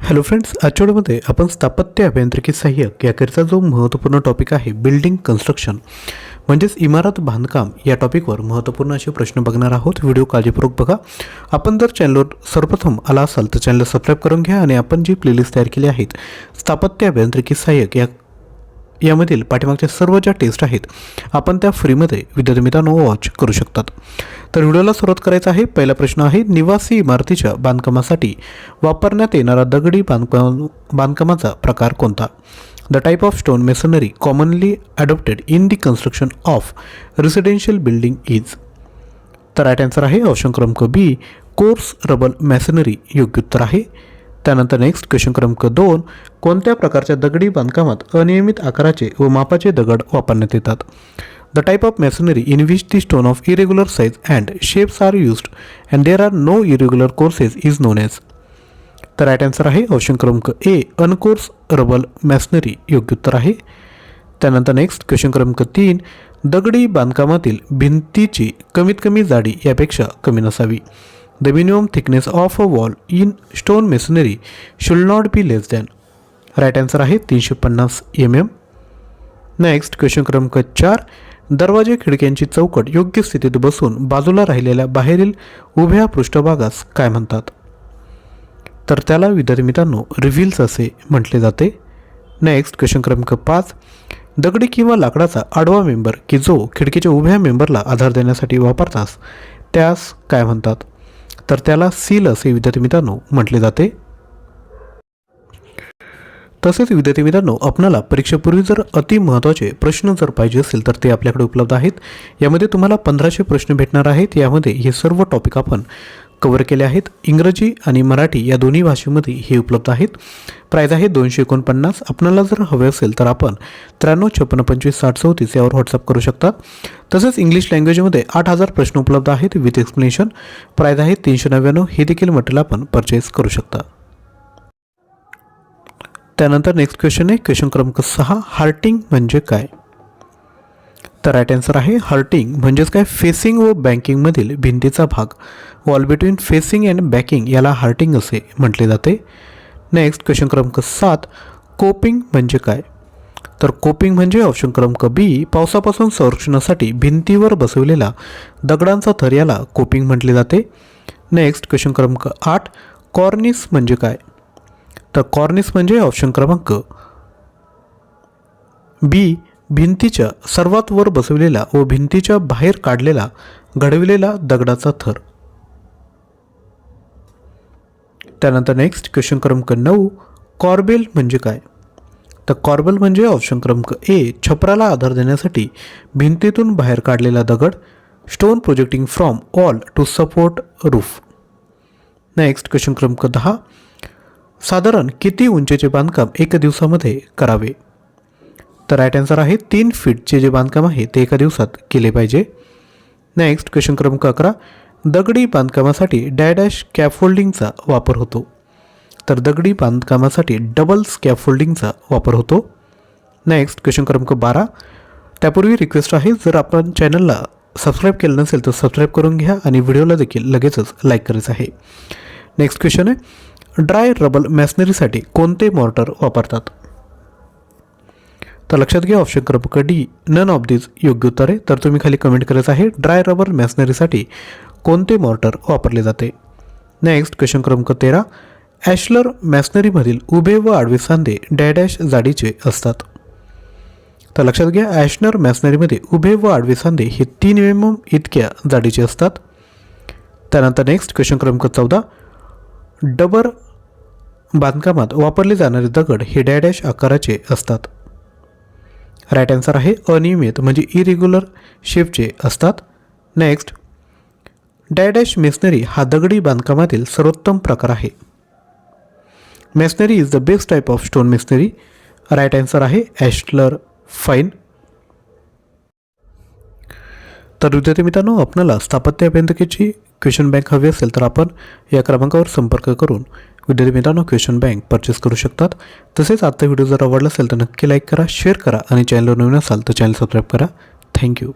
Hello friends, आजच्या व्हिडिओमध्ये आपण स्थापत्य अभियांत्रिकी सहाय्यक याकरिता जो महत्त्वपूर्ण टॉपिक आहे बिल्डिंग कन्स्ट्रक्शन म्हणजेच इमारत बांधकाम या टॉपिकवर महत्त्वपूर्ण असे प्रश्न बघणार आहोत. व्हिडिओ काळजीपूर्वक बघा. आपण जर चॅनलवर सर्वप्रथम आला असाल तर चॅनल सबस्क्राईब करून घ्या आणि आपण जी प्लेलिस्ट तयार केली आहेत स्थापत्य अभियांत्रिकी सहाय्यक यामधील पाठीमागच्या सर्व ज्या टेस्ट आहेत आपण त्या फ्रीमध्ये विद्यार्थी मित्रांनो वॉच करू शकतात. तर व्हिडिओला सुरुवात करायचं आहे. पहिला प्रश्न आहे, निवासी इमारतीच्या बांधकामासाठी वापरण्यात येणारा दगडी बांधकामाचा प्रकार कोणता? The type of stone masonry commonly adopted in the construction of residential building is. तर राईट आन्सर आहे ऑप्शन क्रमांक बी, कोर्स रबल मॅसनरी योग्य उत्तर आहे. त्यानंतर नेक्स्ट क्वेश्चन क्रमांक 2, कोणत्या प्रकारच्या दगडी बांधकामात अनियमित आकाराचे व मापाचे दगड वापरण्यात येतात? The type of masonry in which the stone of irregular size and shapes are used and there are no irregular courses is known as. तर राईट आन्सर आहे ऑप्शन क्रमांक ए, अनकोर्स रबल मॅसनरी योग्य उत्तर आहे. त्यानंतर नेक्स्ट क्वेश्चन क्रमांक 3, दगडी बांधकामातील भिंतीची कमीत कमी जाडी यापेक्षा कमी नसावी. The minimum thickness of a wall in stone masonry should not be less than. Right answer आहे 350 mm. नेक्स्ट क्वेश्चन क्रमांक 4, दरवाजे खिडक्यांची चौकट योग्य स्थितीत बसून बाजूला राहिलेल्या बाहेरील उभ्या पृष्ठभागास काय म्हणतात? तर त्याला विद्यार्थी मित्रांनो रिव्हिल्स असे म्हटले जाते. नेक्स्ट क्वेश्चन क्रमांक 5, दगडी किंवा लाकडाचा आडवा मेंबर की जो खिडकीच्या उभ्या मेंबरला आधार देण्यासाठी वापरतास त्यास काय म्हणतात? तर त्याला सील असे विद्यार्थी मित्रांनो म्हटले जाते. तसेच विद्यार्थी मित्रांनो, आपणाला परीक्षेपूर्वी जर अति महत्त्वाचे प्रश्न जर पाहिजे असेल तर ते आपल्याकडे उपलब्ध आहेत. यामध्ये तुम्हाला 1500 प्रश्न भेटणार आहेत. यामध्ये हे सर्व टॉपिक आपण कव्हर केले आहेत. इंग्रजी आणि मराठी या दोन्ही भाषेमध्ये हे उपलब्ध आहेत. प्राईज आहे 249. आपल्याला जर हवे असेल तर आपण 9356256034 यावर व्हॉट्सअप करू शकता. तसेच इंग्लिश लँग्वेजमध्ये 8000 प्रश्न उपलब्ध आहेत विथ एक्सप्लेनेशन. प्राईज आहे 399. हे देखील मटेरियल आपण परचेस करू शकता. त्यानंतर नेक्स्ट क्वेश्चन आहे क्वेश्चन क्रमांक 6, हार्टिंग म्हणजे काय? तर राईट आन्सर आहे हार्टिंग म्हणजेच काय, फेसिंग व बँकिंगमधील भिंतीचा भाग. Wall between facing and backing याला हार्टिंग असे म्हटले जाते. नेक्स्ट क्वेश्चन क्रमांक 7, कोपिंग म्हणजे काय? तर कोपिंग म्हणजे ऑप्शन क्रमांक बी, पावसापासून संरक्षणासाठी भिंतीवर बसवलेला दगडांचा थर याला कोपिंग म्हटले जाते. नेक्स्ट क्वेश्चन क्रमांक 8, कॉर्निस म्हणजे काय? तर कॉर्निस म्हणजे ऑप्शन क्रमांक बी, भिंतीच्या सर्वात वर बसवलेला व भिंतीच्या बाहेर काढलेला घडविलेला दगडाचा थर. त्यानंतर नेक्स्ट क्वेश्चन क्रमांक 9, कॉर्बेल म्हणजे काय? तर कॉर्बेल म्हणजे ऑप्शन क्रमांक ए, छपराला आधार देण्यासाठी भिंतीतून बाहेर काढलेला दगड. Stone projecting from wall to support roof. Next question क्रमांक 10, साधारण किती उंचीचे बांधकाम 1 दिवसामध्ये करावे? तर राईट आन्सर आहे 3 फीटचे जे बांधकाम आहे ते 1 दिवसात केले पाहिजे. नेक्स्ट क्वेश्चन क्रमांक 11, दगडी बांधकामासाठी डॅश स्कॅफोल्डिंगचा वापर होतो. तर दगडी बांधकामासाठी डबल स्कॅफोल्डिंगचा वापर होतो. नेक्स्ट क्वेश्चन क्रमांक 12, त्यापूर्वी रिक्वेस्ट आहे, जर आपण चॅनलला सबस्क्राईब केलं नसेल तर सबस्क्राईब करून घ्या आणि व्हिडिओला देखील लगेचच लाईक करायचं आहे. नेक्स्ट क्वेश्चन आहे, ड्राय रबल मॅसनरीसाठी कोणते मॉर्टर वापरतात? तर लक्षात घ्या ऑप्शन क्रमांक डी, नन ऑफ दिस योग्य उत्तर आहे. तर तुम्ही खाली कमेंट करायचं आहे ड्राय रबर मॅसनरीसाठी कोणते मॉर्टर वापरले जाते. नेक्स्ट क्वेश्चन क्रमांक 13, ॲशलर मॅसनरीमधील उभे व आडवे सांधे डॅश जाडीचे असतात. तर लक्षात घ्या ॲशलर मॅसनरीमध्ये उभे व आडवे सांधे हे 3 mm इतक्या जाडीचे असतात. त्यानंतर नेक्स्ट क्वेश्चन क्रमांक 14, डबर बांधकामात वापरले जाणारे दगड हे डॅश आकाराचे असतात. राईट आन्सर आहे अनियमित म्हणजे इरेग्युलर शेपचे असतात. नेक्स्ट, डॅश मेसनरी हा दगडी बांधकामातील सर्वोत्तम प्रकार आहे. Masonry is the best type of stone masonry. Right answer आहे ॲशलर फाईन. तर विद्यार्थी मित्रांनो, आपल्याला स्थापत्य अभियांत्रिकीची क्वेश्चन बँक हवी असेल तर आपण या क्रमांकावर संपर्क करून विद्यार्थी मित्रांनो क्वेश्चन बँक परचेस करू शकतात. तसेच आजचा व्हिडिओ जर आवडला असेल तर नक्की लाईक करा, शेअर करा आणि चॅनलवर नवीन असाल तर चॅनल सबस्क्राईब करा. थँक्यू.